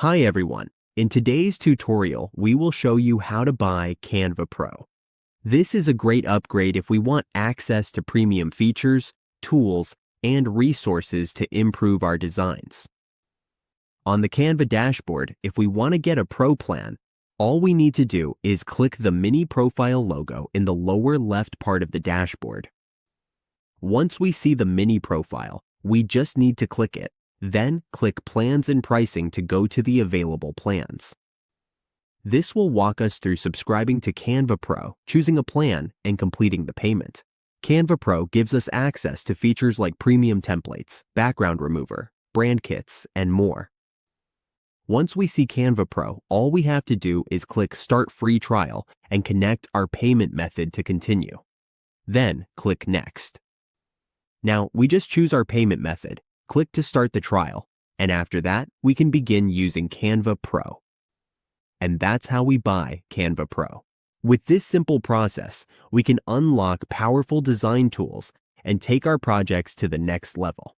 Hi everyone. In today's tutorial, we will show you how to buy Canva Pro. This is a great upgrade if we want access to premium features, tools, and resources to improve our designs. On the Canva dashboard, if we want to get a Pro plan, all we need to do is click the mini profile logo in the lower left part of the dashboard. Once we see the mini profile, we just need to click it. Then click Plans and Pricing to go to the available plans. This will walk us through subscribing to Canva Pro, choosing a plan, and completing the payment. Canva Pro gives us access to features like premium templates, background remover, brand kits, and more. Once we see Canva Pro, all we have to do is click Start Free Trial and connect our payment method to continue. Then click Next. Now we just choose our payment method. Click to start the trial, and after that, we can begin using Canva Pro. And that's how we buy Canva Pro. With this simple process, we can unlock powerful design tools and take our projects to the next level.